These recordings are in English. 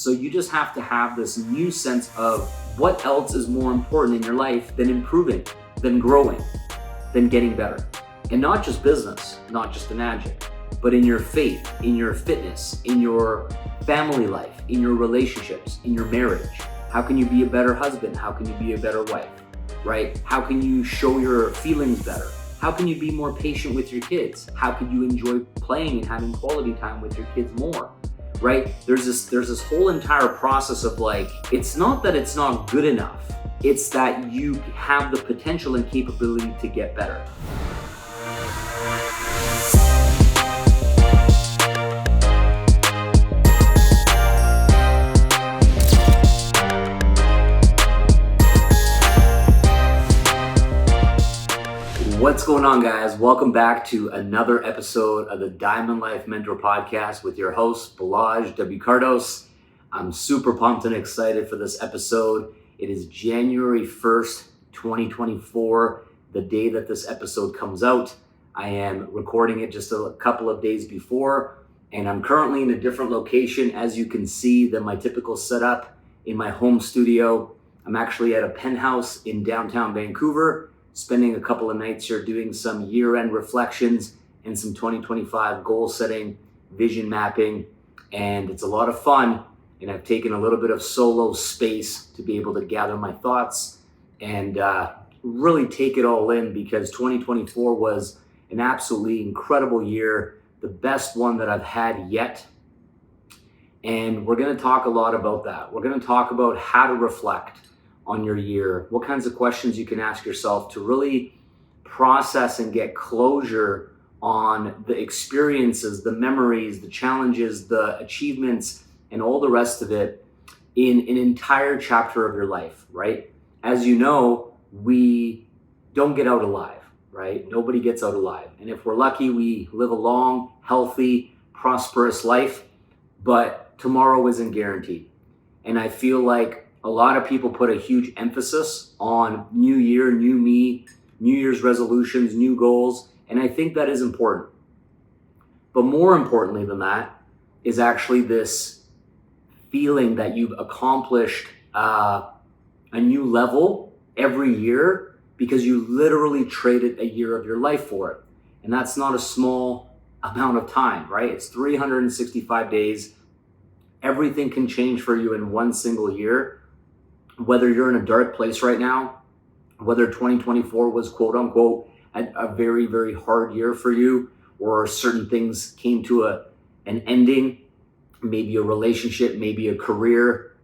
So you just have to have this new sense of what else is more important in your life than improving, than growing, than getting better. And not just business, not just in magic, but in your faith, in your fitness, in your family life, in your relationships, in your marriage. How can you be a better husband? How can you be a better wife, right? How can you show your feelings better? How can you be more patient with your kids? How can you enjoy playing and having quality time with your kids more, right? There's this whole entire process of like, it's not that it's not good enough. It's that you have the potential and capability to get better. What's going on, guys? Welcome back to another episode of the Diamond Life Mentor Podcast with your host, Balazs W Kardos. I'm super pumped and excited for this episode. It is January 1st, 2024, the day that this episode comes out. I am recording it just a couple of days before, and I'm currently in a different location, as you can see, than my typical setup in my home studio. I'm actually at a penthouse in downtown Vancouver, spending a couple of nights here doing some year-end reflections and some 2025 goal setting, vision mapping, and it's a lot of fun. And I've taken a little bit of solo space to be able to gather my thoughts and really take it all in, because 2024 was an absolutely incredible year, the best one that I've had yet. And we're going to talk a lot about that. We're going to talk about how to reflect on your year, what kinds of questions you can ask yourself to really process and get closure on the experiences, the memories, the challenges, the achievements, and all the rest of it in an entire chapter of your life, right? As you know, we don't get out alive, right? Nobody gets out alive. And if we're lucky, we live a long, healthy, prosperous life, but tomorrow isn't guaranteed. And I feel like a lot of people put a huge emphasis on new year, new me, New Year's resolutions, new goals, and I think that is important. But more importantly than that is actually this feeling that you've accomplished a new level every year because you literally traded a year of your life for it. And that's not a small amount of time, right? It's 365 days. Everything can change for you in one single year. Whether you're in a dark place right now, whether 2024 was quote unquote a very, very hard year for you, or certain things came to an ending, maybe a relationship, maybe a career,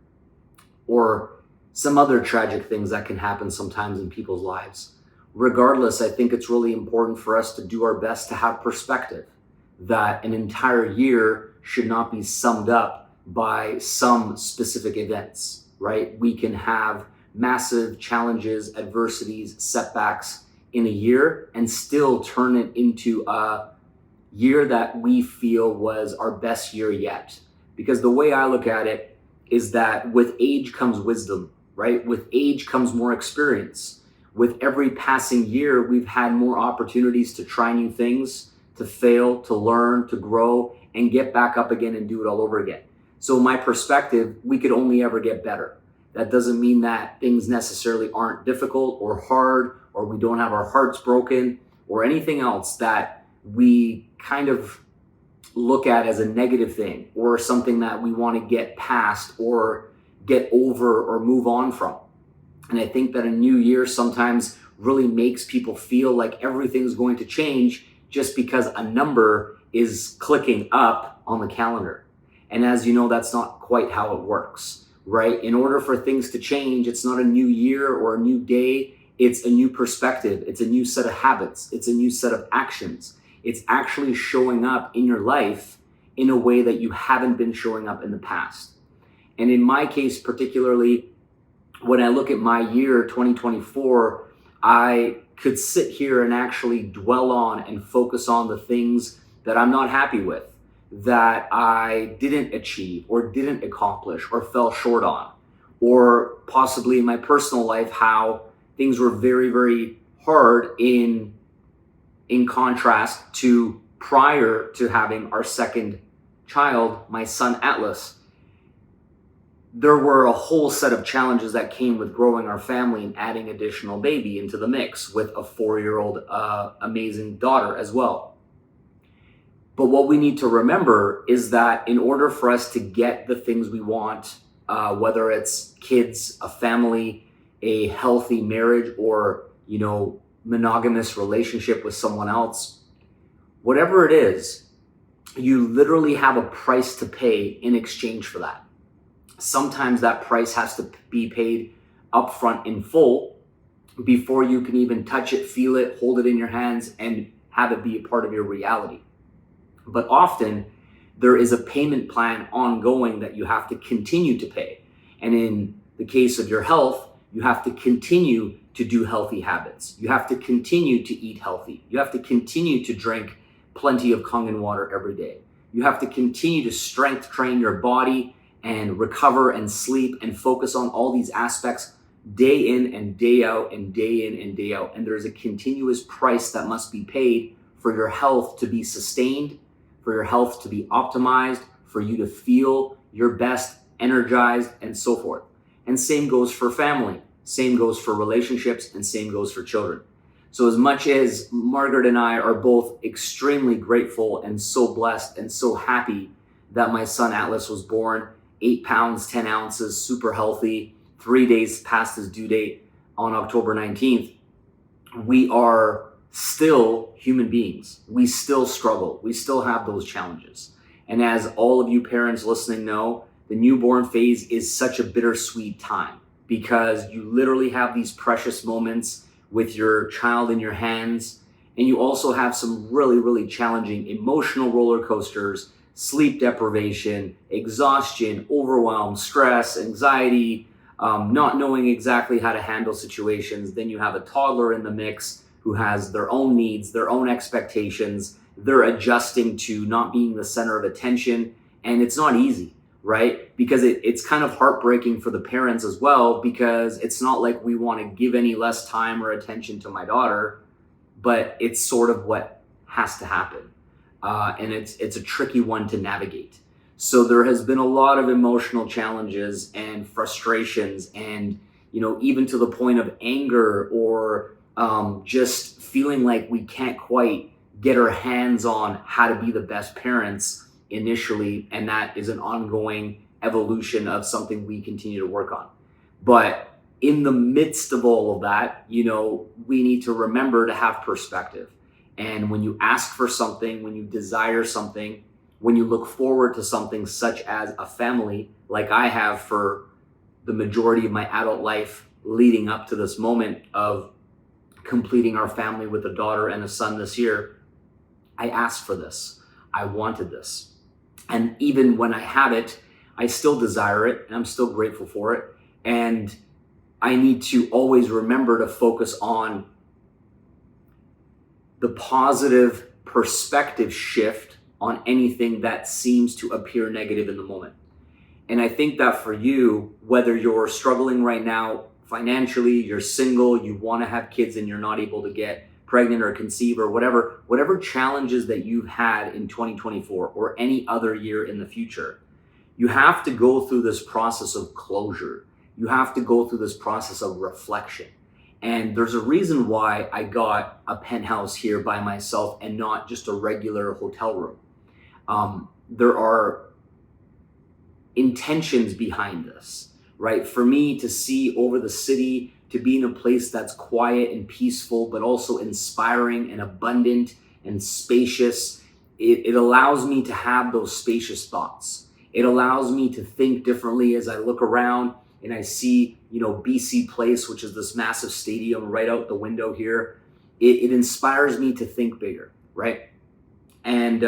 or some other tragic things that can happen sometimes in people's lives. Regardless, I think it's really important for us to do our best to have perspective, that an entire year should not be summed up by some specific events. Right? We can have massive challenges, adversities, setbacks in a year and still turn it into a year that we feel was our best year yet. Because the way I look at it is that with age comes wisdom, right? With age comes more experience. With every passing year, we've had more opportunities to try new things, to fail, to learn, to grow, and get back up again and do it all over again. So my perspective, we could only ever get better. That doesn't mean that things necessarily aren't difficult or hard, or we don't have our hearts broken, or anything else that we kind of look at as a negative thing, or something that we want to get past or get over or move on from. And I think that a new year sometimes really makes people feel like everything's going to change just because a number is clicking up on the calendar. And as you know, that's not quite how it works, right? In order for things to change, it's not a new year or a new day. It's a new perspective. It's a new set of habits. It's a new set of actions. It's actually showing up in your life in a way that you haven't been showing up in the past. And in my case, particularly, when I look at my year, 2024, I could sit here and actually dwell on and focus on the things that I'm not happy with, that I didn't achieve or didn't accomplish or fell short on, or possibly in my personal life, how things were very, very hard in contrast to prior to having our second child, my son Atlas. there were a whole set of challenges that came with growing our family and adding additional baby into the mix with a 4-year-old amazing daughter as well. But what we need to remember is that in order for us to get the things we want, whether it's kids, a family, a healthy marriage, or, monogamous relationship with someone else, whatever it is, you literally have a price to pay in exchange for that. Sometimes that price has to be paid upfront in full before you can even touch it, feel it, hold it in your hands, and have it be a part of your reality. But often there is a payment plan ongoing that you have to continue to pay. And in the case of your health, you have to continue to do healthy habits. You have to continue to eat healthy. You have to continue to drink plenty of Kangen water every day. You have to continue to strength train your body and recover and sleep and focus on all these aspects day in and day out and day in and day out. And there's a continuous price that must be paid for your health to be sustained, for your health to be optimized, for you to feel your best, energized, and so forth. And same goes for family, same goes for relationships, and same goes for children. So as much as Margaret and I are both extremely grateful and so blessed and so happy that my son Atlas was born, 8 pounds, 10 ounces, super healthy, 3 days past his due date on October 19th, we are still human beings. We still struggle. We still have those challenges. And as all of you parents listening know, the newborn phase is such a bittersweet time because you literally have these precious moments with your child in your hands. And you also have some really, really challenging emotional roller coasters, sleep deprivation, exhaustion, overwhelm, stress, anxiety, not knowing exactly how to handle situations. Then you have a toddler in the mix who has their own needs, their own expectations. They're adjusting to not being the center of attention. And it's not easy, right? Because it's kind of heartbreaking for the parents as well, because it's not like we want to give any less time or attention to my daughter, but it's sort of what has to happen. And it's a tricky one to navigate. So there has been a lot of emotional challenges and frustrations and, even to the point of anger or just feeling like we can't quite get our hands on how to be the best parents initially. And that is an ongoing evolution of something we continue to work on. But in the midst of all of that, we need to remember to have perspective. And when you ask for something, when you desire something, when you look forward to something such as a family, like I have for the majority of my adult life leading up to this moment of completing our family with a daughter and a son this year, I asked for this. I wanted this. And even when I have it, I still desire it and I'm still grateful for it. And I need to always remember to focus on the positive perspective shift on anything that seems to appear negative in the moment. And I think that for you, whether you're struggling right now financially, you're single, you want to have kids and you're not able to get pregnant or conceive or whatever challenges that you've had in 2024 or any other year in the future, you have to go through this process of closure. You have to go through this process of reflection. And there's a reason why I got a penthouse here by myself and not just a regular hotel room. There are intentions behind this, right? For me to see over the city, to be in a place that's quiet and peaceful, but also inspiring and abundant and spacious. It allows me to have those spacious thoughts. It allows me to think differently as I look around and I see, BC Place, which is this massive stadium right out the window here. It inspires me to think bigger, right? And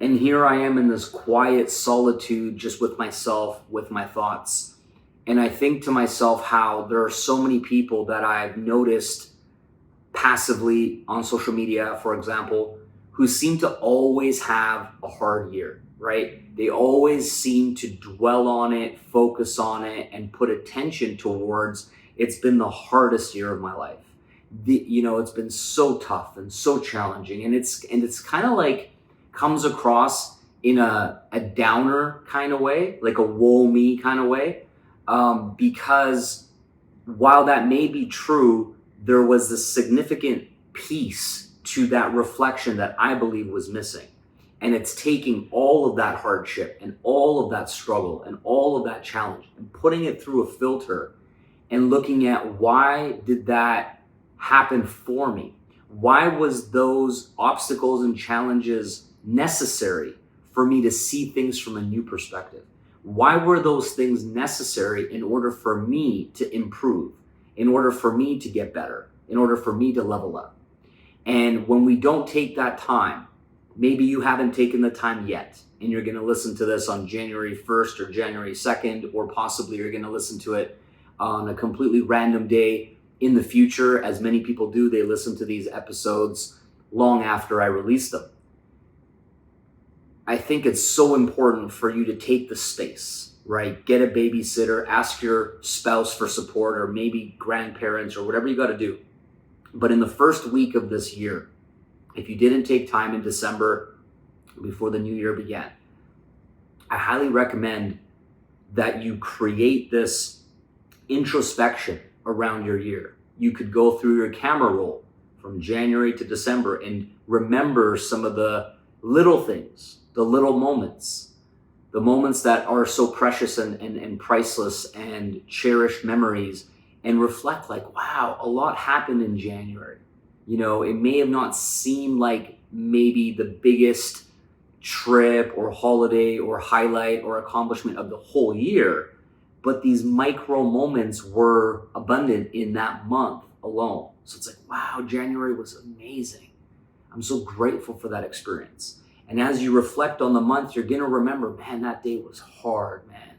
here I am in this quiet solitude, just with myself, with my thoughts. And I think to myself how there are so many people that I've noticed passively on social media, for example, who seem to always have a hard year, right? They always seem to dwell on it, focus on it, and put attention towards it's been the hardest year of my life. It's been so tough and so challenging. And it's kind of like comes across in a downer kind of way, like a woe me kind of way, because while that may be true, there was a significant piece to that reflection that I believe was missing. And it's taking all of that hardship and all of that struggle and all of that challenge and putting it through a filter and looking at, why did that happen for me? Why was those obstacles and challenges necessary for me to see things from a new perspective? Why were those things necessary in order for me to improve, in order for me to get better, in order for me to level up? And when we don't take that time, maybe you haven't taken the time yet, and you're going to listen to this on January 1st or January 2nd, or possibly you're going to listen to it on a completely random day in the future. As many people do, they listen to these episodes long after I release them. I think it's so important for you to take the space, right? Get a babysitter, ask your spouse for support, or maybe grandparents, or whatever you got to do. But in the first week of this year, if you didn't take time in December before the new year began, I highly recommend that you create this introspection around your year. You could go through your camera roll from January to December and remember some of the little things, the little moments, the moments that are so precious and priceless and cherished memories, and reflect like, wow, a lot happened in January. You know, it may have not seemed like maybe the biggest trip or holiday or highlight or accomplishment of the whole year, but these micro moments were abundant in that month alone. So it's like, wow, January was amazing. I'm so grateful for that experience. And as you reflect on the month, you're going to remember, man, that day was hard, man.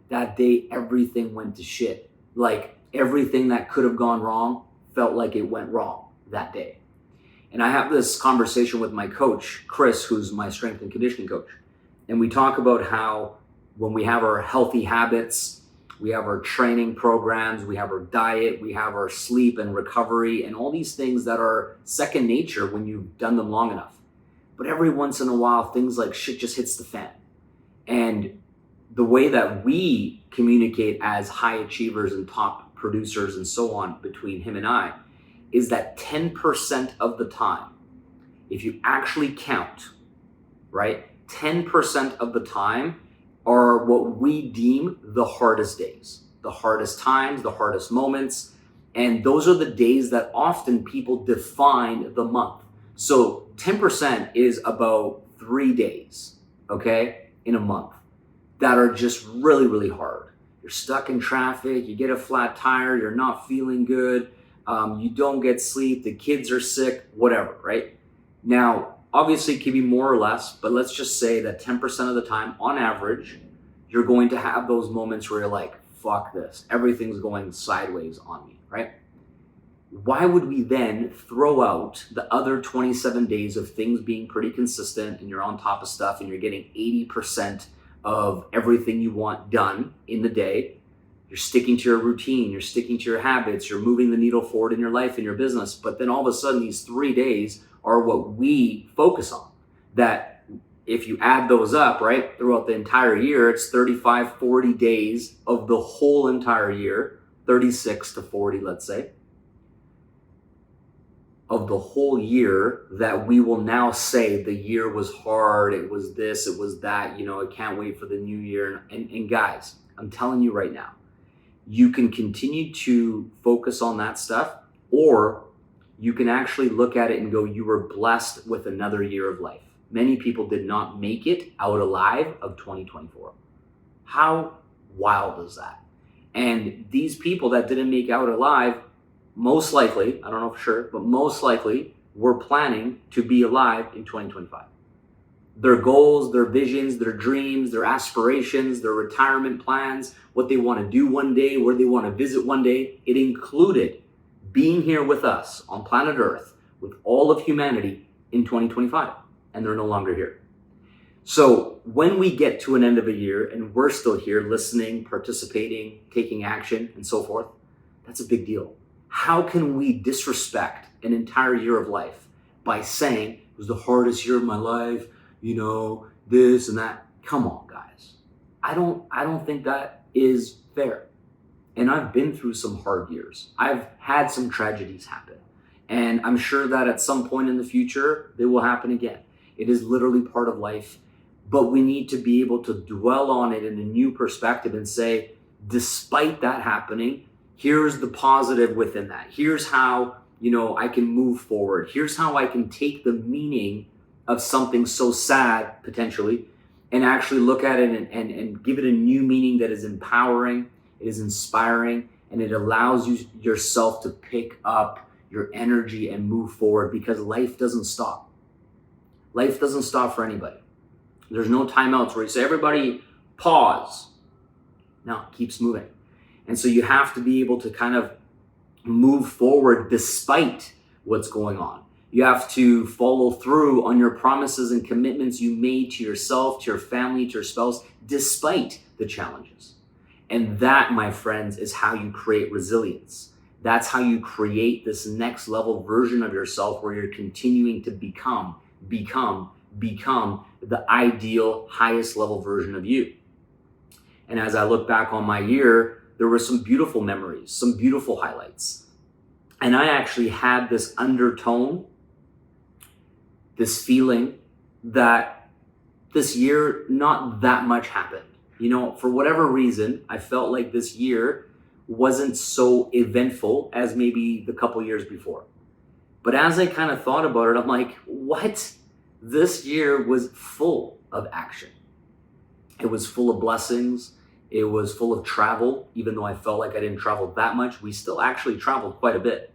That day, everything went to shit. Like everything that could have gone wrong felt like it went wrong that day. And I have this conversation with my coach, Chris, who's my strength and conditioning coach. And we talk about how when we have our healthy habits, we have our training programs, we have our diet, we have our sleep and recovery, and all these things that are second nature when you've done them long enough. But every once in a while, things like shit just hits the fan. And the way that we communicate as high achievers and top producers and so on between him and I is that 10% of the time, if you actually count, right, 10% of the time are what we deem the hardest days, the hardest times, the hardest moments. And those are the days that often people define the month. So 10% is about 3 days, okay, in a month that are just really, really hard. You're stuck in traffic, you get a flat tire, you're not feeling good, you don't get sleep, the kids are sick, whatever, right? Now, obviously it can be more or less, but let's just say that 10% of the time, on average, you're going to have those moments where you're like, fuck this, everything's going sideways on me, right? Why would we then throw out the other 27 days of things being pretty consistent and you're on top of stuff and you're getting 80% of everything you want done in the day? You're sticking to your routine, you're sticking to your habits, you're moving the needle forward in your life and your business. But then all of a sudden, these 3 days are what we focus on. That if you add those up, right, throughout the entire year, it's 35, 40 days of the whole entire year, 36 to 40, let's say, of the whole year that we will now say the year was hard, it was this, it was that, you know, I can't wait for the new year. And guys, I'm telling you right now, you can continue to focus on that stuff, or you can actually look at it and go, you were blessed with another year of life. Many people did not make it out alive of 2024. How wild is that? And these people that didn't make out alive, most likely, I don't know for sure, but most likely were planning to be alive in 2025. Their goals, their visions, their dreams, their aspirations, their retirement plans, what they want to do one day, where they want to visit one day, it included being here with us on planet Earth with all of humanity in 2025, and they're no longer here. So when we get to an end of a year and we're still here listening, participating, taking action, and so forth, that's a big deal. How can we disrespect an entire year of life by saying it was the hardest year of my life, you know, this and that. Come on, guys. I don't think that is fair. And I've been through some hard years. I've had some tragedies happen. And I'm sure that at some point in the future, they will happen again. It is literally part of life. But we need to be able to dwell on it in a new perspective and say, despite that happening, here's the positive within that. Here's how, I can move forward. Here's how I can take the meaning of something so sad, potentially, and actually look at it and give it a new meaning that is empowering, it is inspiring, and it allows yourself to pick up your energy and move forward, because life doesn't stop. Life doesn't stop for anybody. There's no timeouts where you say, everybody pause. No, it keeps moving. And so you have to be able to kind of move forward despite what's going on. You have to follow through on your promises and commitments you made to yourself, to your family, to your spouse, despite the challenges. And that, my friends, is how you create resilience. That's how you create this next level version of yourself where you're continuing to become the ideal, highest level version of you. And as I look back on my year, there were some beautiful memories, some beautiful highlights. And I actually had this undertone, this feeling that this year, not that much happened. For whatever reason, I felt like this year wasn't so eventful as maybe the couple years before. But as I kind of thought about it, I'm like, what? This year was full of action. It was full of blessings. It was full of travel. Even though I felt like I didn't travel that much, we still actually traveled quite a bit.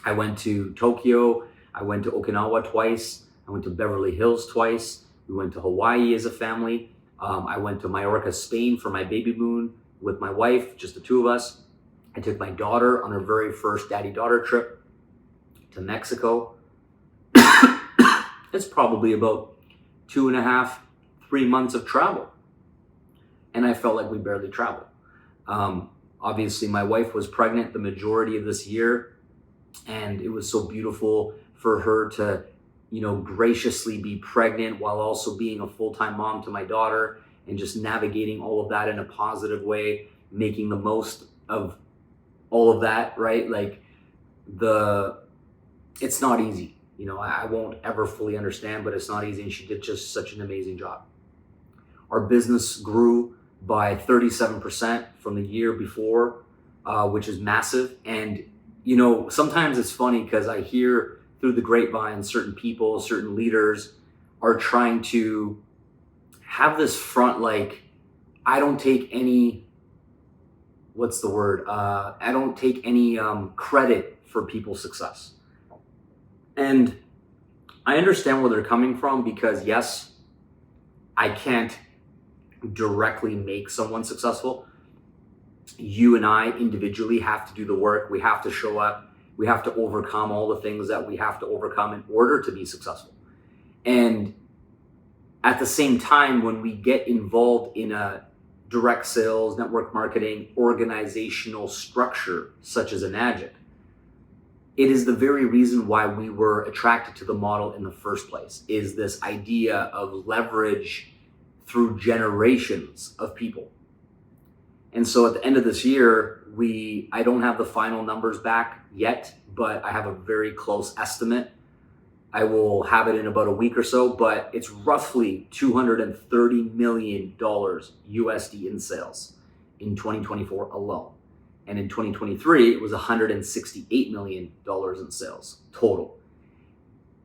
I went to Tokyo. I went to Okinawa twice. I went to Beverly Hills twice. We went to Hawaii as a family. I went to Mallorca, Spain for my baby moon with my wife, just the two of us. I took my daughter on her very first daddy-daughter trip to Mexico. It's probably about 2.5, 3 months of travel. And I felt like we barely traveled. Obviously, my wife was pregnant the majority of this year. And it was so beautiful for her to, graciously be pregnant while also being a full-time mom to my daughter and just navigating all of that in a positive way, making the most of all of that, right? Like it's not easy. I won't ever fully understand, but it's not easy. And she did just such an amazing job. Our business grew by 37% from the year before, which is massive. And, sometimes it's funny because I hear through the grapevine, certain people, certain leaders are trying to have this front, like, I don't take any, I don't take any credit for people's success. And I understand where they're coming from because, yes, I can't directly make someone successful. You and I individually have to do the work. We have to show up. We have to overcome all the things that we have to overcome in order to be successful. And at the same time, when we get involved in a direct sales, network marketing, organizational structure, such as an Agit, it is the very reason why we were attracted to the model in the first place, is this idea of leverage through generations of people. And so at the end of this year, I don't have the final numbers back yet, but I have a very close estimate. I will have it in about a week or so, but it's roughly $230 million USD in sales in 2024 alone. And in 2023, it was $168 million in sales total.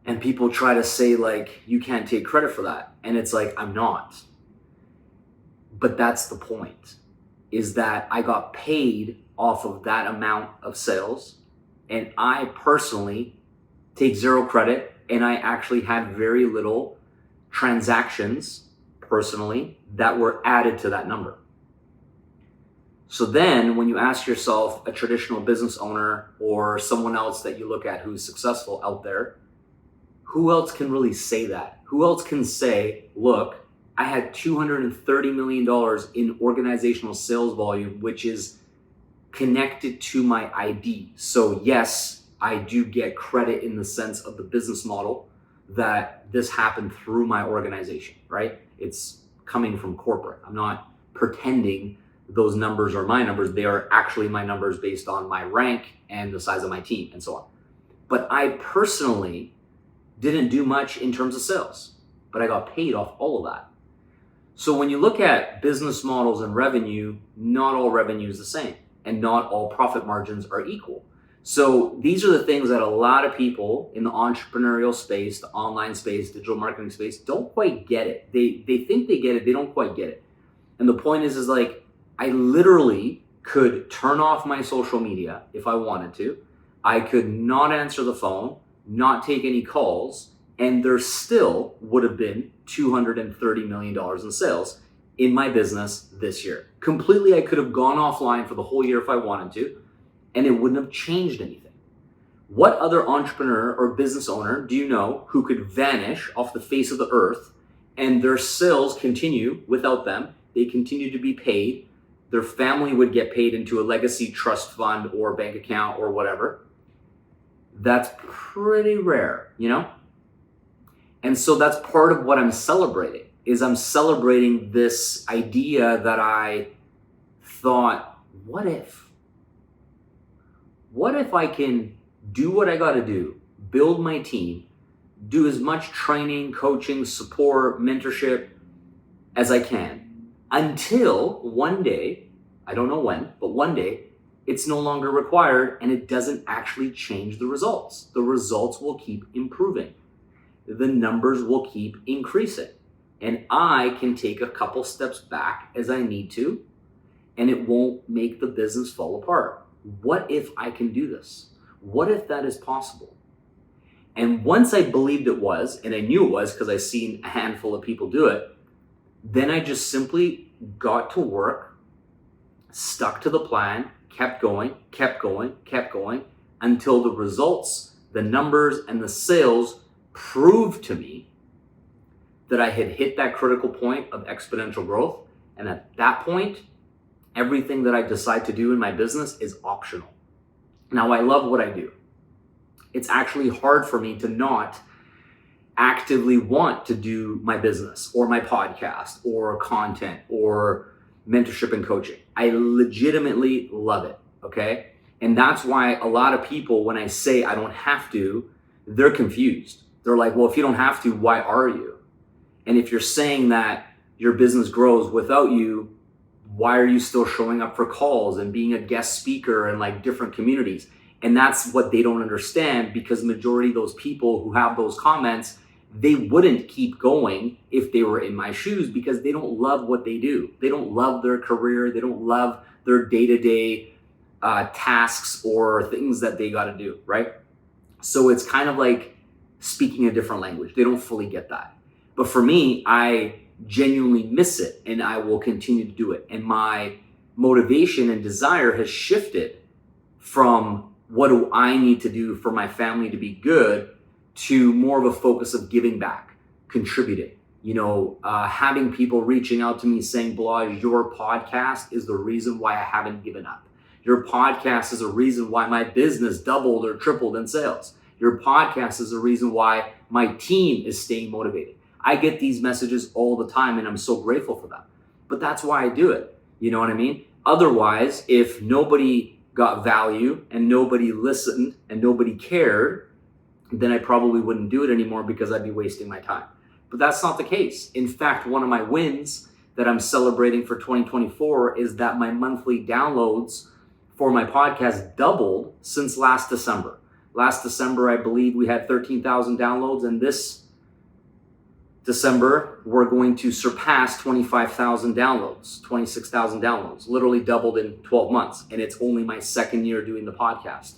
And people try to say, like, you can't take credit for that. And it's like, I'm not. But that's the point, is that I got paid off of that amount of sales. And I personally take zero credit. And I actually had very little transactions personally that were added to that number. So then when you ask yourself, a traditional business owner or someone else that you look at who's successful out there, who else can really say that? Who else can say, look, I had $230 million in organizational sales volume, which is connected to my ID. So yes, I do get credit in the sense of the business model that this happened through my organization, right? It's coming from corporate. I'm not pretending those numbers are my numbers. They are actually my numbers based on my rank and the size of my team and so on. But I personally didn't do much in terms of sales, but I got paid off all of that. So when you look at business models and revenue, not all revenue is the same and not all profit margins are equal. So these are the things that a lot of people in the entrepreneurial space, the online space, digital marketing space don't quite get it. They think they get it, they don't quite get it. And the point is like, I literally could turn off my social media if I wanted to. I could not answer the phone, not take any calls, and there still would have been $230 million in sales in my business this year. Completely, I could have gone offline for the whole year if I wanted to, and it wouldn't have changed anything. What other entrepreneur or business owner do you know who could vanish off the face of the earth and their sales continue without them? They continue to be paid. Their family would get paid into a legacy trust fund or bank account or whatever. That's pretty rare, you know? And so that's part of what I'm celebrating, is I'm celebrating this idea that I thought, what if? What if I can do what I got to do, build my team, do as much training, coaching, support, mentorship as I can, until one day, I don't know when, but one day, it's no longer required and it doesn't actually change the results. The results will keep improving. The numbers will keep increasing. And I can take a couple steps back as I need to, and it won't make the business fall apart. What if I can do this? What if that is possible? And once I believed it was, and I knew it was because I seen a handful of people do it, then I just simply got to work, stuck to the plan, kept going until the results, the numbers, and the sales proved to me that I had hit that critical point of exponential growth. And at that point, everything that I decide to do in my business is optional. Now, I love what I do. It's actually hard for me to not actively want to do my business or my podcast or content or mentorship and coaching. I legitimately love it, okay? And that's why a lot of people, when I say I don't have to, they're confused. They're like, well, if you don't have to, why are you? And if you're saying that your business grows without you, why are you still showing up for calls and being a guest speaker in like different communities? And that's what they don't understand, because the majority of those people who have those comments, they wouldn't keep going if they were in my shoes, because they don't love what they do. They don't love their career. They don't love their day-to-day tasks or things that they got to do, right? So it's kind of like speaking a different language. They don't fully get that. But for me, I genuinely miss it, and I will continue to do it. And my motivation and desire has shifted from what do I need to do for my family to be good to more of a focus of giving back, contributing, having people reaching out to me saying, Balazs, your podcast is the reason why I haven't given up. Your podcast is a reason why my business doubled or tripled in sales. Your podcast is a reason why my team is staying motivated. I get these messages all the time, and I'm so grateful for them. But that's why I do it. You know what I mean? Otherwise, if nobody got value and nobody listened and nobody cared, then I probably wouldn't do it anymore, because I'd be wasting my time. But that's not the case. In fact, one of my wins that I'm celebrating for 2024 is that my monthly downloads for my podcast doubled since last December. Last December, I believe we had 13,000 downloads, and this December, we're going to surpass 25,000 downloads, 26,000 downloads, literally doubled in 12 months. And it's only my second year doing the podcast,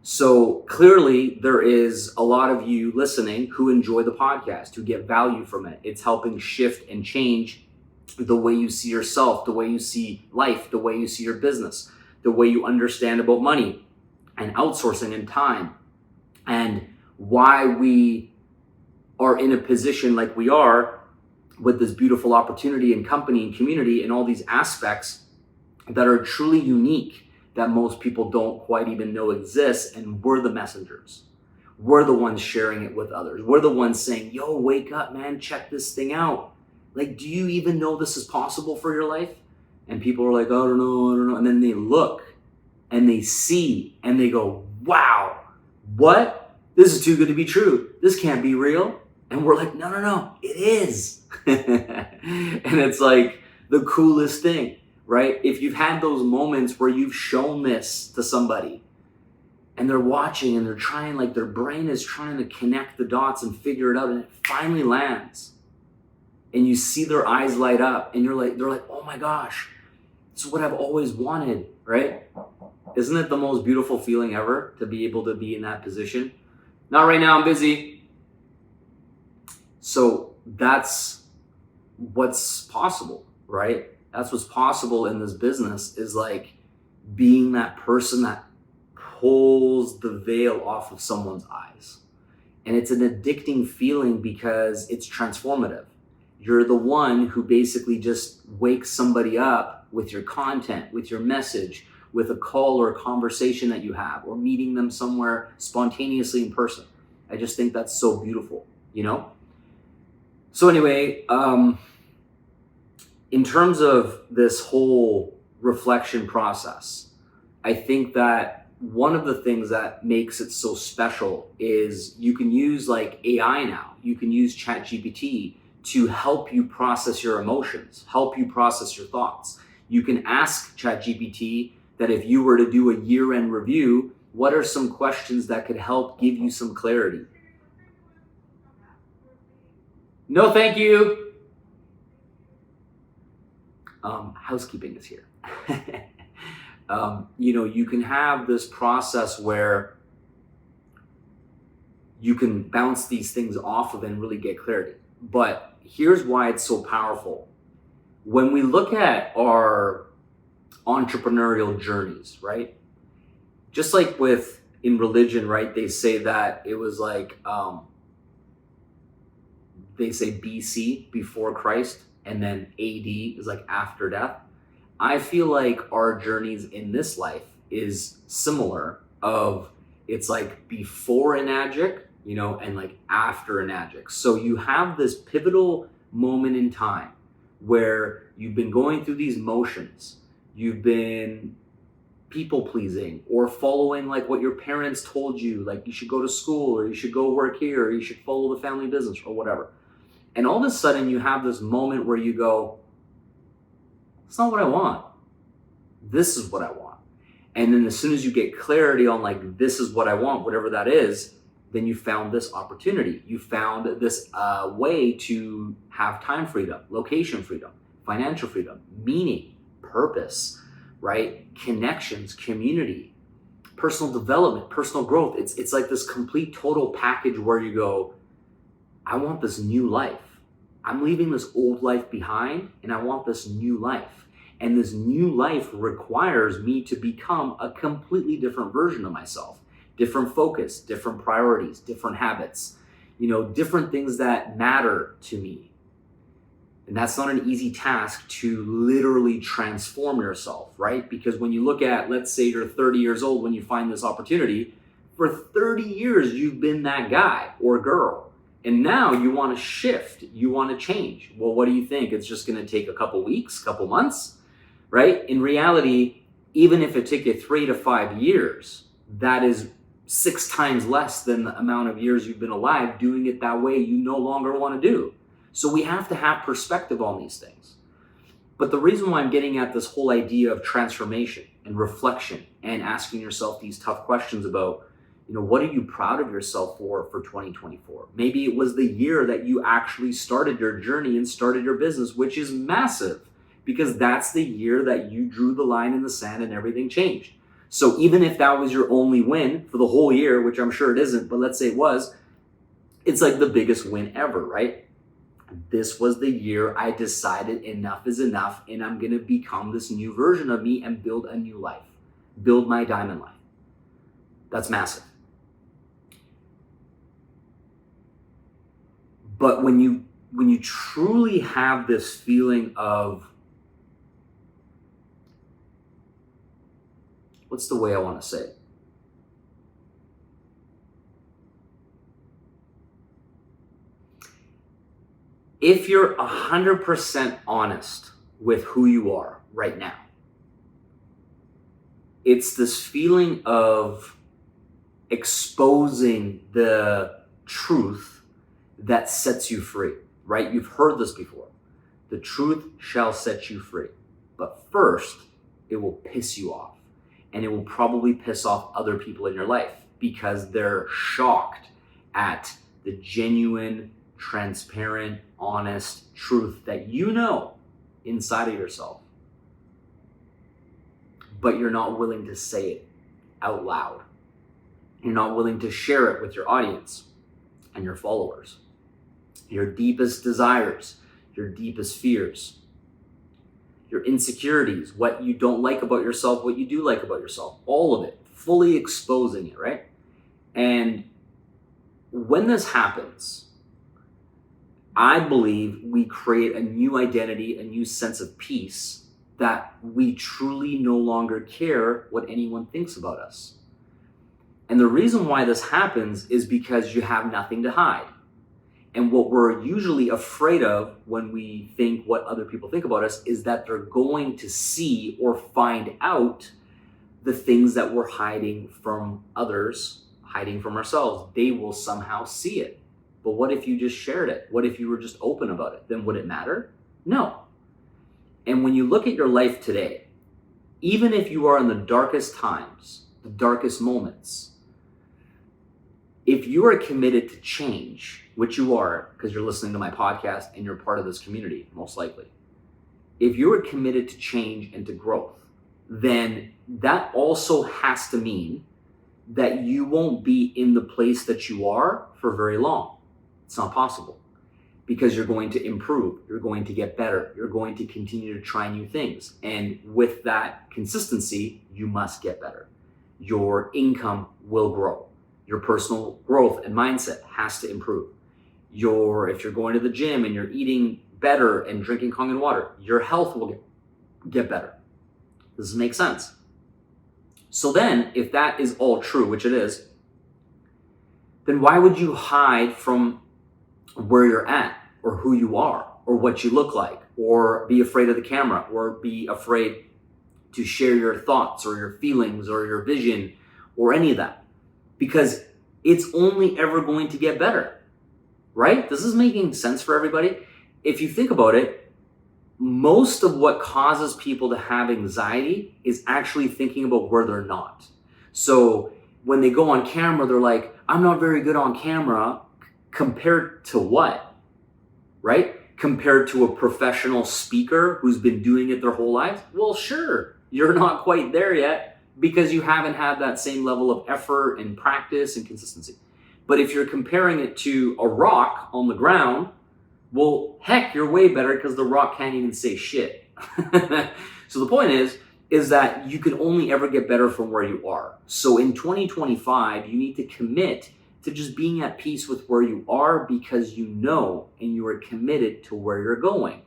So clearly there is a lot of you listening who enjoy the podcast, who get value from it. It's helping shift and change the way you see yourself, the way you see life, the way you see your business, the way you understand about money and outsourcing and time, and why we are in a position like we are with this beautiful opportunity and company and community and all these aspects that are truly unique, that most people don't quite even know exists. And we're the messengers. We're the ones sharing it with others. We're the ones saying, yo, wake up, man, check this thing out. Like, do you even know this is possible for your life? And people are like, I don't know. And then they look and they see and they go, wow, what? This is too good to be true. This can't be real. And we're like, no, it is. And it's like the coolest thing, right? If you've had those moments where you've shown this to somebody and they're watching and they're trying, like their brain is trying to connect the dots and figure it out, and it finally lands. And you see their eyes light up and they're like, oh my gosh, this is what I've always wanted, right? Isn't it the most beautiful feeling ever to be able to be in that position? Not right now, I'm busy. So that's what's possible, right? That's what's possible in this business, is like being that person that pulls the veil off of someone's eyes. And it's an addicting feeling because it's transformative. You're the one who basically just wakes somebody up with your content, with your message, with a call or a conversation that you have, or meeting them somewhere spontaneously in person. I just think that's so beautiful, you know? So anyway, in terms of this whole reflection process, I think that one of the things that makes it so special is you can use like AI now. You can use ChatGPT to help you process your emotions, help you process your thoughts. You can ask ChatGPT that if you were to do a year-end review, what are some questions that could help give you some clarity? No, thank you. Housekeeping is here. You can have this process where you can bounce these things off of and really get clarity. But here's why it's so powerful. When we look at our entrepreneurial journeys, right? Just like in religion, right? They say that it was like, they say BC, before Christ, and then AD is like after death. I feel like our journeys in this life is similar, of it's like before Enagic, and like after Enagic. So you have this pivotal moment in time where you've been going through these motions. You've been people pleasing or following like what your parents told you, like you should go to school or you should go work here or you should follow the family business or whatever. And all of a sudden you have this moment where you go, it's not what I want. This is what I want. And then as soon as you get clarity on like, this is what I want, whatever that is, then you found this opportunity. You found this way to have time freedom, location freedom, financial freedom, meaning, purpose, right? Connections, community, personal development, personal growth. It's like this complete total package where you go, I want this new life. I'm leaving this old life behind and I want this new life. And this new life requires me to become a completely different version of myself. Different focus, different priorities, different habits, different things that matter to me. And that's not an easy task to literally transform yourself, right? Because when you look at, let's say you're 30 years old when you find this opportunity, for 30 years you've been that guy or girl. And now you want to shift, you want to change. Well, what do you think? It's just going to take a couple weeks, couple months, right? In reality, even if it took you 3 to 5 years, that is 6 times less than the amount of years you've been alive doing it that way you no longer want to do. So we have to have perspective on these things. But the reason why I'm getting at this whole idea of transformation and reflection and asking yourself these tough questions about, what are you proud of yourself for 2024? Maybe it was the year that you actually started your journey and started your business, which is massive because that's the year that you drew the line in the sand and everything changed. So even if that was your only win for the whole year, which I'm sure it isn't, but let's say it was, it's like the biggest win ever, right? This was the year I decided enough is enough and I'm going to become this new version of me and build a new life, build my diamond life. That's massive. But when you truly have this feeling of, what's the way I want to say it? if you're 100% honest with who you are right now, it's this feeling of exposing the truth that sets you free, right? You've heard this before. The truth shall set you free. But first, it will piss you off. And it will probably piss off other people in your life because they're shocked at the genuine, transparent, honest truth that you know inside of yourself. But you're not willing to say it out loud. You're not willing to share it with your audience and your followers. Your deepest desires, your deepest fears, your insecurities, what you don't like about yourself, what you do like about yourself, all of it, fully exposing it, right? And when this happens, I believe we create a new identity, a new sense of peace that we truly no longer care what anyone thinks about us. And the reason why this happens is because you have nothing to hide. And what we're usually afraid of when we think what other people think about us is that they're going to see or find out the things that we're hiding from others, hiding from ourselves. They will somehow see it. But what if you just shared it? What if you were just open about it? Then would it matter? No. And when you look at your life today, even if you are in the darkest times, the darkest moments, if you are committed to change, which you are, because you're listening to my podcast and you're part of this community, most likely. If you are committed to change and to growth, then that also has to mean that you won't be in the place that you are for very long. It's not possible. Because you're going to improve, you're going to get better, you're going to continue to try new things. And with that consistency, you must get better. Your income will grow. Your personal growth and mindset has to improve. If you're going to the gym and you're eating better and drinking Kangen water, your health will get better. Does this make sense? So then, if that is all true, which it is, then why would you hide from where you're at or who you are or what you look like or be afraid of the camera or be afraid to share your thoughts or your feelings or your vision or any of that? Because it's only ever going to get better, right? This is making sense for everybody. If you think about it, most of what causes people to have anxiety is actually thinking about where they're not. So when they go on camera, they're like, I'm not very good on camera. Compared to what, right? Compared to a professional speaker who's been doing it their whole lives? Well, sure, you're not quite there yet because you haven't had that same level of effort and practice and consistency. But if you're comparing it to a rock on the ground, well, heck, you're way better because the rock can't even say shit. So the point is that you can only ever get better from where you are. So in 2025, you need to commit to just being at peace with where you are because you know and you are committed to where you're going.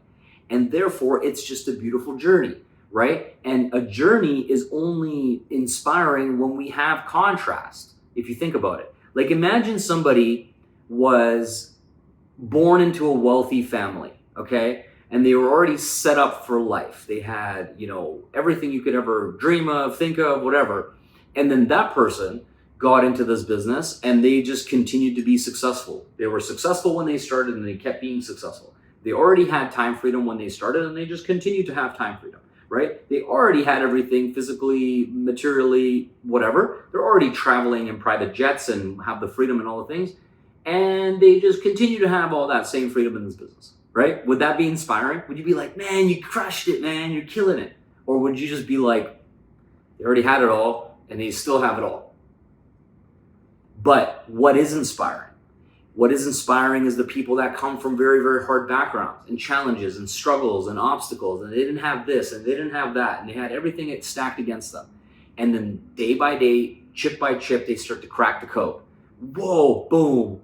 And therefore, it's just a beautiful journey, right? And a journey is only inspiring when we have contrast, if you think about it. Like imagine somebody was born into a wealthy family, okay? And they were already set up for life. They had, everything you could ever dream of, think of, whatever. And then that person got into this business and they just continued to be successful. They were successful when they started and they kept being successful. They already had time freedom when they started and they just continued to have time freedom, right? They already had everything physically, materially, whatever. They're already traveling in private jets and have the freedom and all the things. And they just continue to have all that same freedom in this business, right? Would that be inspiring? Would you be like, man, you crushed it, man, you're killing it? Or would you just be like, they already had it all and they still have it all? But what is inspiring? What is inspiring is the people that come from very, very hard backgrounds and challenges and struggles and obstacles, and they didn't have this and they didn't have that, and they had everything stacked against them. And then day by day, chip by chip, they start to crack the code. Whoa, boom.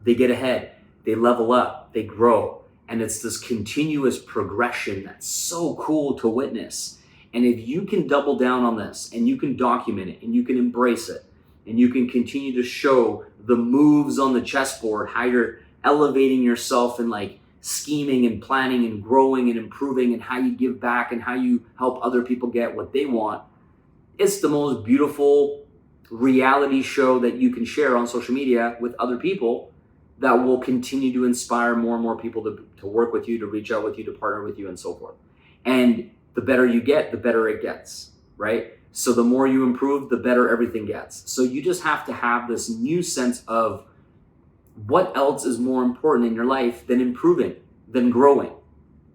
They get ahead. They level up. They grow. And it's this continuous progression that's so cool to witness. And if you can double down on this and you can document it and you can embrace it, and you can continue to show the moves on the chessboard, how you're elevating yourself and like scheming and planning and growing and improving and how you give back and how you help other people get what they want. It's the most beautiful reality show that you can share on social media with other people that will continue to inspire more and more people to work with you, to reach out with you, to partner with you, and so forth. And the better you get, the better it gets, right? So the more you improve, the better everything gets. So you just have to have this new sense of what else is more important in your life than improving, than growing,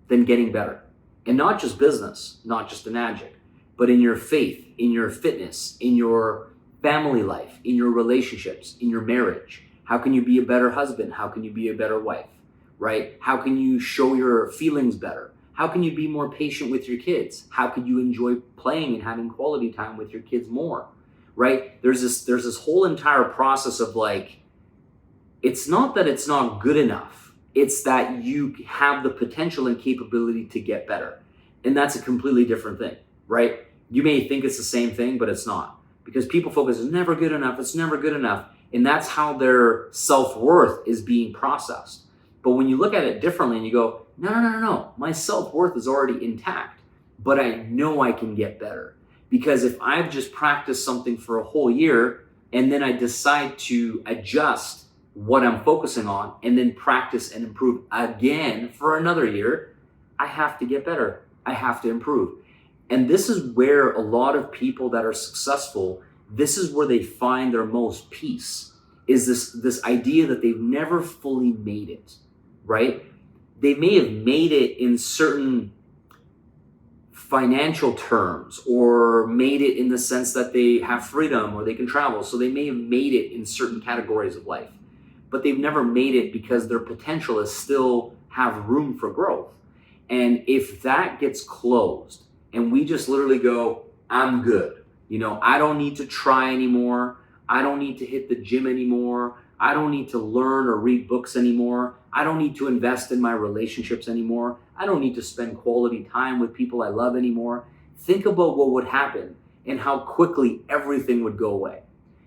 than getting better. And not just business, not just in magic, but in your faith, in your fitness, in your family life, in your relationships, in your marriage. How can you be a better husband? How can you be a better wife, right? How can you show your feelings better? How can you be more patient with your kids? How can you enjoy playing and having quality time with your kids more, right? There's this whole entire process of like, it's not that it's not good enough. It's that you have the potential and capability to get better. And that's a completely different thing, right? You may think it's the same thing, but it's not. Because people focus, it's never good enough, it's never good enough. And that's how their self-worth is being processed. But when you look at it differently and you go, no, my self-worth is already intact, but I know I can get better. Because if I've just practiced something for a whole year and then I decide to adjust what I'm focusing on and then practice and improve again for another year, I have to get better. I have to improve. And this is where a lot of people that are successful, this is where they find their most peace, is this idea that they've never fully made it, right? They may have made it in certain financial terms or made it in the sense that they have freedom or they can travel. So they may have made it in certain categories of life, but they've never made it because their potential is still have room for growth. And if that gets closed and we just literally go, I'm good. I don't need to try anymore. I don't need to hit the gym anymore. I don't need to learn or read books anymore. I don't need to invest in my relationships anymore. I don't need to spend quality time with people I love anymore. Think about what would happen and how quickly everything would go away.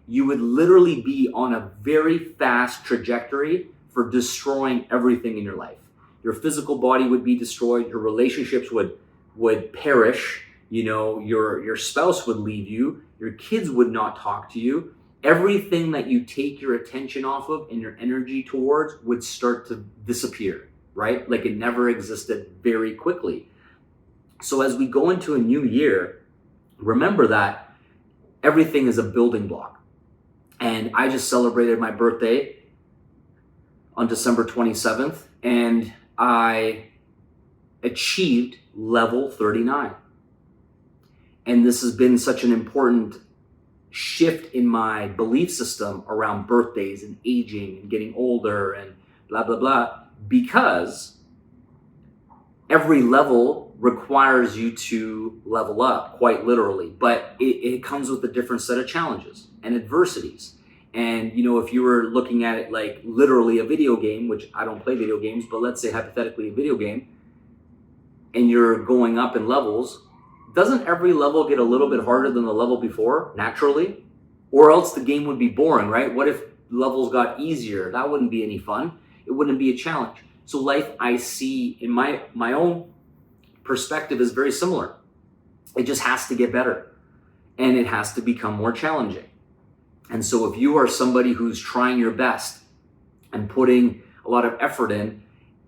You would literally be on a very fast trajectory for destroying everything in your life. Your physical body would be destroyed. Your relationships would perish. Your spouse would leave you. Your kids would not talk to you. Everything that you take your attention off of and your energy towards would start to disappear, right? Like it never existed very quickly. So as we go into a new year, remember that everything is a building block. And I just celebrated my birthday on December 27th, and I achieved level 39. And this has been such an important shift in my belief system around birthdays and aging and getting older and blah, blah, blah, because every level requires you to level up, quite literally, but it comes with a different set of challenges and adversities. And, if you were looking at it like literally a video game, which I don't play video games, but let's say hypothetically a video game, and you're going up in levels, doesn't every level get a little bit harder than the level before, naturally? Or else the game would be boring, right? What if levels got easier? That wouldn't be any fun. It wouldn't be a challenge. So life, I see in my own perspective, is very similar. It just has to get better. And it has to become more challenging. And so if you are somebody who's trying your best and putting a lot of effort in,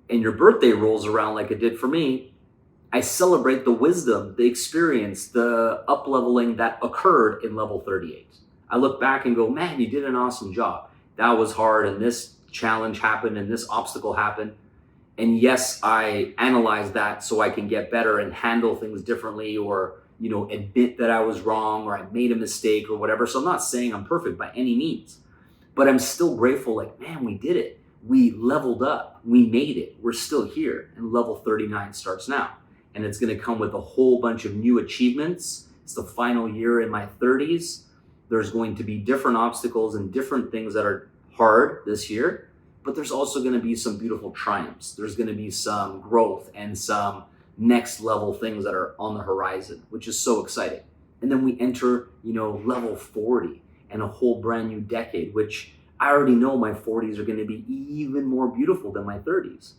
and your birthday rolls around like it did for me, I celebrate the wisdom, the experience, the up-leveling that occurred in level 38. I look back and go, man, you did an awesome job. That was hard, and this challenge happened, and this obstacle happened. And yes, I analyze that so I can get better and handle things differently, or admit that I was wrong or I made a mistake or whatever. So I'm not saying I'm perfect by any means, but I'm still grateful, like, man, we did it. We leveled up. We made it. We're still here. And level 39 starts now. And it's going to come with a whole bunch of new achievements. It's the final year in my 30s. There's going to be different obstacles and different things that are hard this year, but there's also going to be some beautiful triumphs. There's going to be some growth and some next level things that are on the horizon, which is so exciting. And then we enter, level 40 and a whole brand new decade, which I already know my 40s are going to be even more beautiful than my 30s.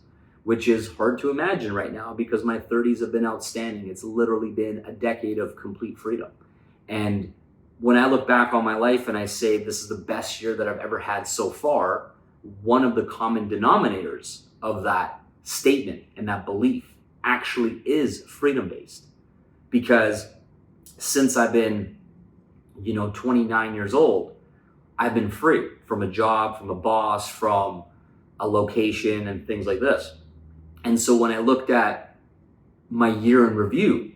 which is hard to imagine right now because my 30s have been outstanding. It's literally been a decade of complete freedom. And when I look back on my life and I say this is the best year that I've ever had so far, one of the common denominators of that statement and that belief actually is freedom-based. Because since I've been, 29 years old, I've been free from a job, from a boss, from a location and things like this. And so when I looked at my year in review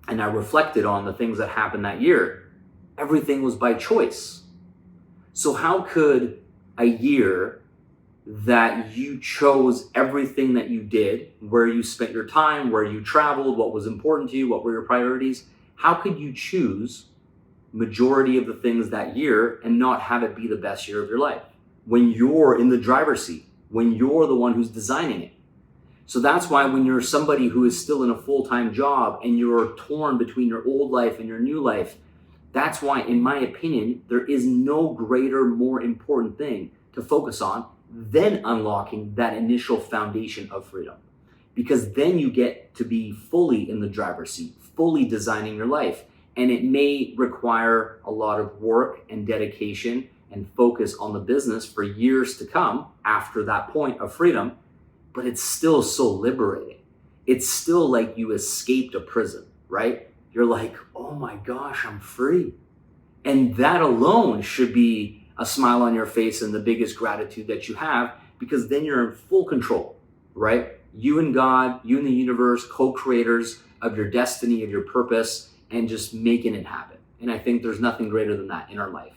and I reflected on the things that happened that year, everything was by choice. So how could a year that you chose everything that you did, where you spent your time, where you traveled, what was important to you, what were your priorities, how could you choose majority of the things that year and not have it be the best year of your life when you're in the driver's seat, when you're the one who's designing it? So that's why when you're somebody who is still in a full-time job and you're torn between your old life and your new life, that's why, in my opinion, there is no greater, more important thing to focus on than unlocking that initial foundation of freedom. Because then you get to be fully in the driver's seat, fully designing your life. And it may require a lot of work and dedication and focus on the business for years to come after that point of freedom, but it's still so liberating. It's still like you escaped a prison, right? You're like, oh my gosh, I'm free. And that alone should be a smile on your face and the biggest gratitude that you have, because then you're in full control, right? You and God, you and the universe, co-creators of your destiny, of your purpose, and just making it happen. And I think there's nothing greater than that in our life.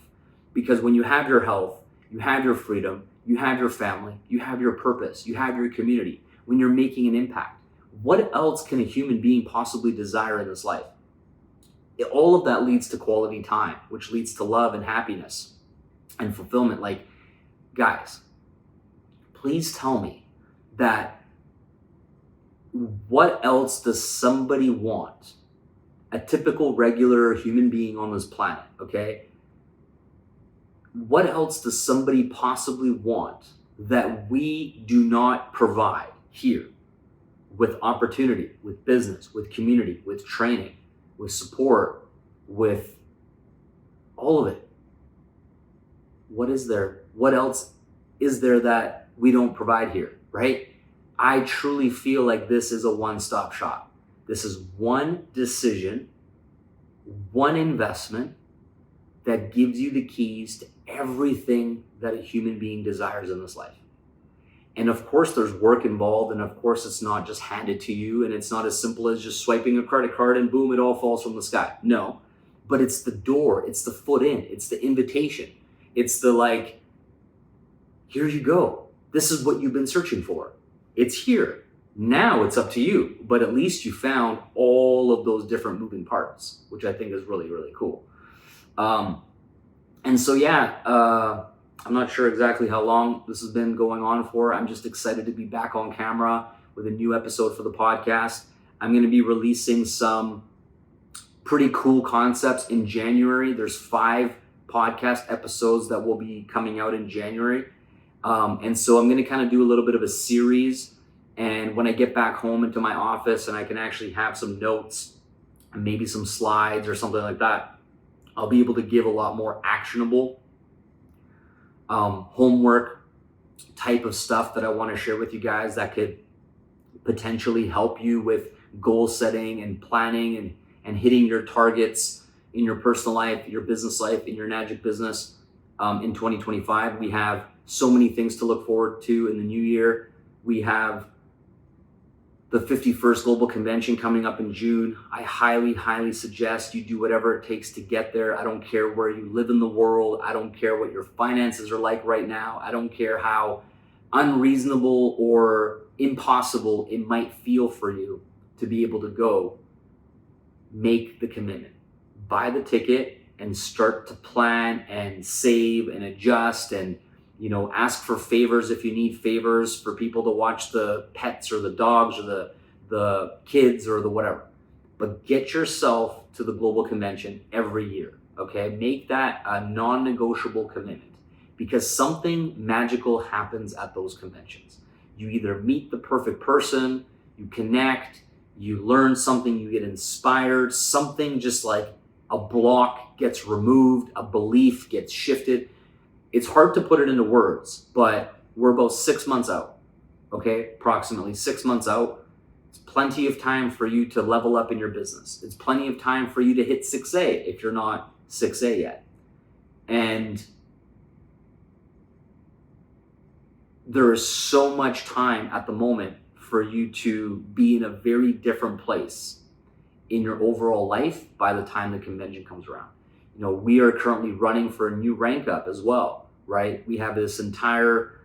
Because when you have your health, you have your freedom, you have your family, you have your purpose, you have your community, when you're making an impact, what else can a human being possibly desire in this life? All of that leads to quality time, which leads to love and happiness and fulfillment. Like, guys, please tell me that what else does somebody want? A typical regular human being on this planet, okay? What else does somebody possibly want that we do not provide here with opportunity, with business, with community, with training, with support, with all of it? What is there? What else is there that we don't provide here, right? I truly feel like this is a one-stop shop. This is one decision, one investment that gives you the keys to everything that a human being desires in this life. And of course, there's work involved. And of course, it's not just handed to you. And it's not as simple as just swiping a credit card and boom, it all falls from the sky. No, but it's the door. It's the foot in. It's the invitation. It's the like, here you go. This is what you've been searching for. It's here. Now it's up to you. But at least you found all of those different moving parts, which I think is really, really cool. And so, I'm not sure exactly how long this has been going on for. I'm just excited to be back on camera with a new episode for the podcast. I'm going to be releasing some pretty cool concepts in January. There's 5 podcast episodes that will be coming out in January. And so I'm going to kind of do a little bit of a series. And when I get back home into my office and I can actually have some notes and maybe some slides or something like that, I'll be able to give a lot more actionable homework type of stuff that I want to share with you guys that could potentially help you with goal setting and planning and hitting your targets in your personal life, your business life, in your magic business in 2025. We have so many things to look forward to in the new year. We have the 51st Global Convention coming up in June. I highly, highly suggest you do whatever it takes to get there. I don't care where you live in the world. I don't care what your finances are like right now. I don't care how unreasonable or impossible it might feel for you to be able to go. Make the commitment. Buy the ticket and start to plan and save and adjust and ask for favors if you need favors for people to watch the pets or the dogs or the kids or the whatever. But get yourself to the global convention every year, okay? Make that a non-negotiable commitment because something magical happens at those conventions. You either meet the perfect person, you connect, you learn something, you get inspired, something just like a block gets removed, a belief gets shifted. It's hard to put it into words, but we're about 6 months out, okay? Approximately 6 months out. It's plenty of time for you to level up in your business. It's plenty of time for you to hit 6A if you're not 6A yet. And there is so much time at the moment for you to be in a very different place in your overall life by the time the convention comes around. You know, we are currently running for a new rank up as well, right? We have this entire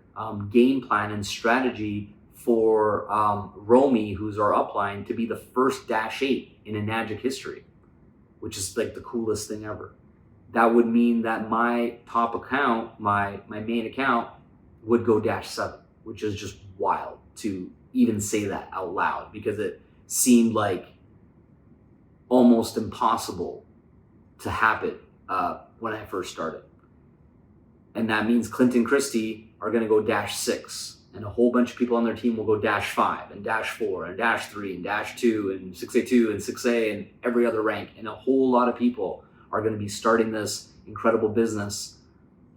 game plan and strategy for Romy, who's our upline, to be the first -8 in Enagic history, which is like the coolest thing ever. That would mean that my top account, my main account, would go -7, which is just wild to even say that out loud, because it seemed like almost impossible to happen when I first started. And that means Clint and Christy are going to go -6, and a whole bunch of people on their team will go -5 and -4 and -3 and -2 and 6A2 and 6A and every other rank. And a whole lot of people are going to be starting this incredible business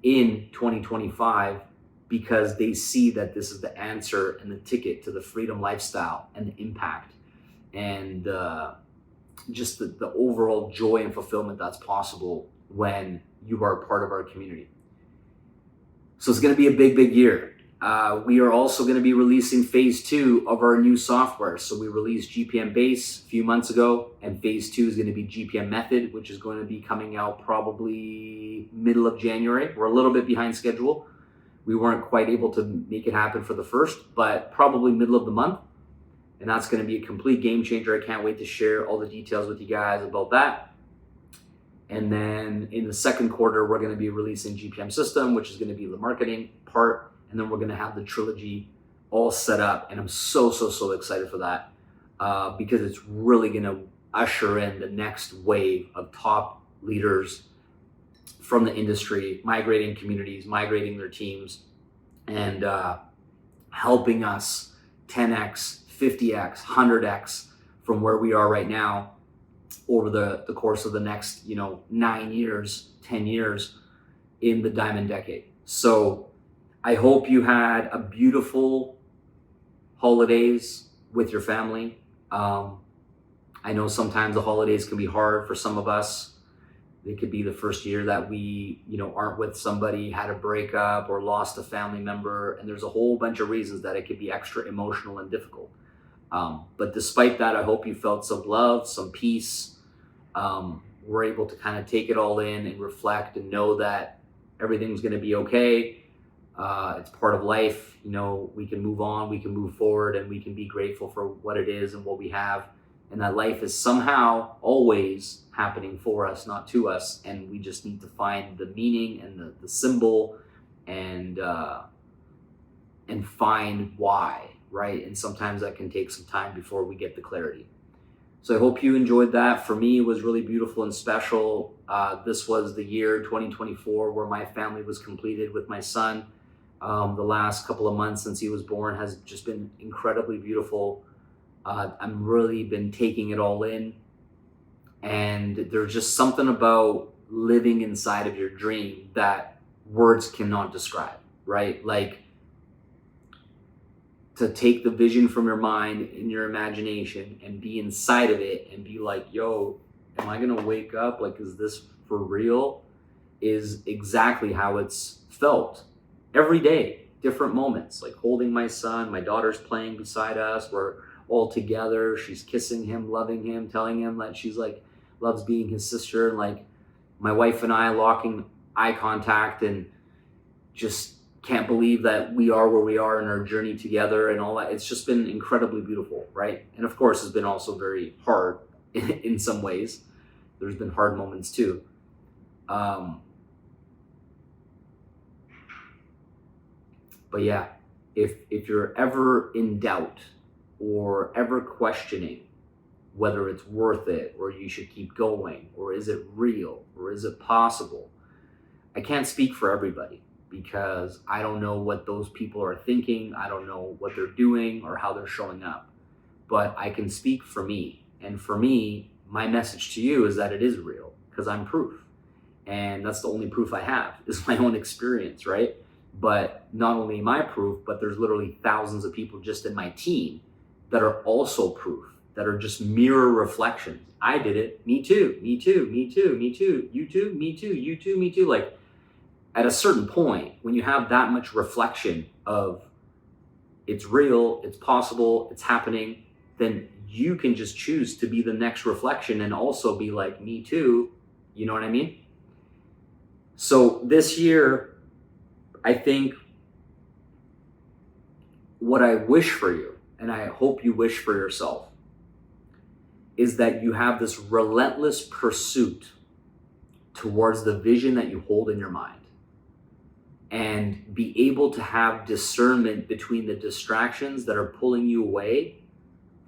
in 2025 because they see that this is the answer and the ticket to the freedom lifestyle and the impact and just the overall joy and fulfillment that's possible when you are a part of our community. So it's going to be a big, big year. We are also going to be releasing phase 2 of our new software. So we released GPM Base a few months ago, and phase 2 is going to be GPM Method, which is going to be coming out probably middle of January. We're a little bit behind schedule. We weren't quite able to make it happen for the first, but probably middle of the month. And that's going to be a complete game changer. I can't wait to share all the details with you guys about that. And then in the second quarter, we're going to be releasing GPM System, which is going to be the marketing part. And then we're going to have the trilogy all set up. And I'm so excited for that because it's really going to usher in the next wave of top leaders from the industry, migrating communities, migrating their teams, and helping us 10x, 50x, 100x from where we are right now over the course of the next 9 years, 10 years in the Diamond Decade. So I hope you had a beautiful holidays with your family. I know sometimes the holidays can be hard for some of us. It could be the first year that we, aren't with somebody, had a breakup or lost a family member. And there's a whole bunch of reasons that it could be extra emotional and difficult. But despite that, I hope you felt some love, some peace. We're able to kind of take it all in and reflect and know that everything's going to be okay. It's part of life. We can move on, we can move forward, and we can be grateful for what it is and what we have. And that life is somehow always happening for us, not to us. And we just need to find the meaning and the symbol and find why, right? And sometimes that can take some time before we get the clarity. So I hope you enjoyed that. For me, it was really beautiful and special. This was the year 2024 where my family was completed with my son. The last couple of months since he was born has just been incredibly beautiful. I'm really been taking it all in. And there's just something about living inside of your dream that words cannot describe, right? Like, to take the vision from your mind and your imagination and be inside of it and be like, yo, am I gonna wake up? Like, is this for real? Is exactly how it's felt every day, different moments, like holding my son, my daughter's playing beside us, we're all together, she's kissing him, loving him, telling him that she's like, loves being his sister, and like my wife and I locking eye contact and just can't believe that we are where we are in our journey together and all that. It's just been incredibly beautiful, right? And of course, it's been also very hard in some ways. There's been hard moments too. But yeah, if you're ever in doubt or ever questioning whether it's worth it or you should keep going or is it real or is it possible, I can't speak for everybody. because I don't know what those people are thinking. I don't know what they're doing or how they're showing up. But I can speak for me. And for me, my message to you is that it is real because I'm proof. And that's the only proof I have is my own experience, right? But not only am I proof, but there's literally thousands of people just in my team that are also proof, that are just mirror reflections. I did it. Me too. Me too. Me too. Me too. You too. Me too. You too. Me too. Like at a certain point, when you have that much reflection of it's real, it's possible, it's happening, then you can just choose to be the next reflection and also be like, me too. You know what I mean? So this year, I think what I wish for you, and I hope you wish for yourself, is that you have this relentless pursuit towards the vision that you hold in your mind and be able to have discernment between the distractions that are pulling you away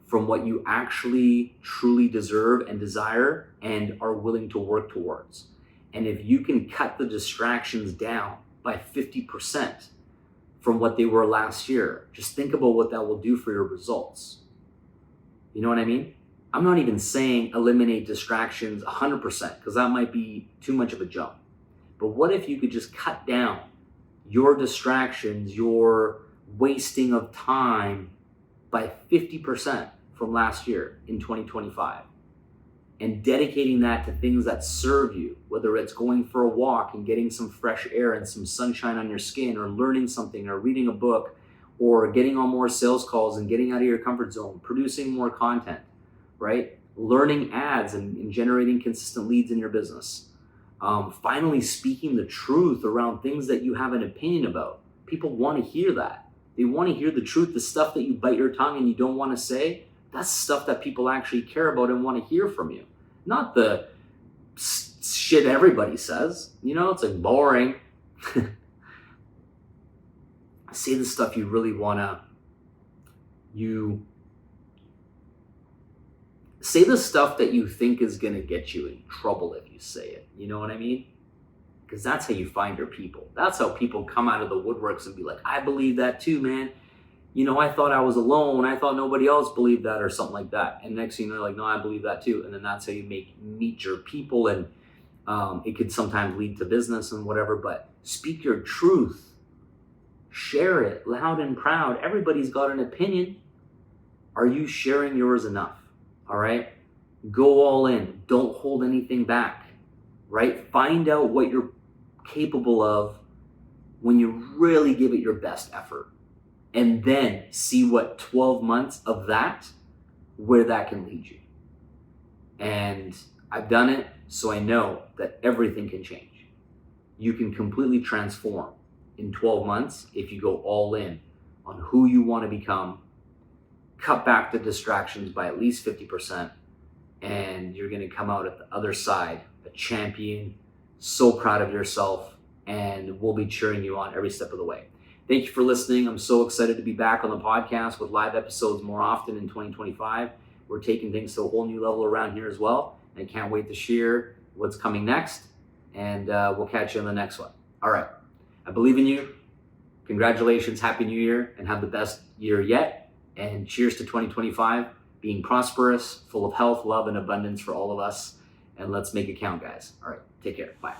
from what you actually truly deserve and desire and are willing to work towards. And if you can cut the distractions down by 50% from what they were last year, just think about what that will do for your results. You know what I mean? I'm not even saying eliminate distractions 100% because that might be too much of a jump. But what if you could just cut down your distractions, your wasting of time by 50% from last year in 2025 and dedicating that to things that serve you, whether it's going for a walk and getting some fresh air and some sunshine on your skin, or learning something, or reading a book, or getting on more sales calls and getting out of your comfort zone, producing more content, right? Learning ads and generating consistent leads in your business. Finally speaking the truth around things that you have an opinion about. People want to hear that. They want to hear the truth, the stuff that you bite your tongue and you don't want to say. That's stuff that people actually care about and want to hear from you. Not the shit everybody says. You know, it's like boring. Say the stuff you really want to. Say the stuff that you think is going to get you in trouble if you say it. You know what I mean? Because that's how you find your people. That's how people come out of the woodworks and be like, I believe that too, man. You know, I thought I was alone. I thought nobody else believed that, or something like that. And next thing you know, like, no, I believe that too. And then that's how you meet your people. And it could sometimes lead to business and whatever. But speak your truth. Share it loud and proud. Everybody's got an opinion. Are you sharing yours enough? All right? Go all in. Don't hold anything back. Right? Find out what you're capable of when you really give it your best effort. And then see what 12 months of that, where that can lead you. And I've done it, so I know that everything can change. You can completely transform in 12 months if you go all in on who you want to become, cut back the distractions by at least 50%, and you're going to come out at the other side a champion, so proud of yourself, and we'll be cheering you on every step of the way. Thank you for listening. I'm so excited to be back on the podcast with live episodes more often in 2025. We're taking things to a whole new level around here as well. I can't wait to share what's coming next, and we'll catch you on the next one. All right. I believe in you. Congratulations. Happy New Year, and have the best year yet. And cheers to 2025, being prosperous, full of health, love, and abundance for all of us. And let's make it count, guys. All right. Take care. Bye.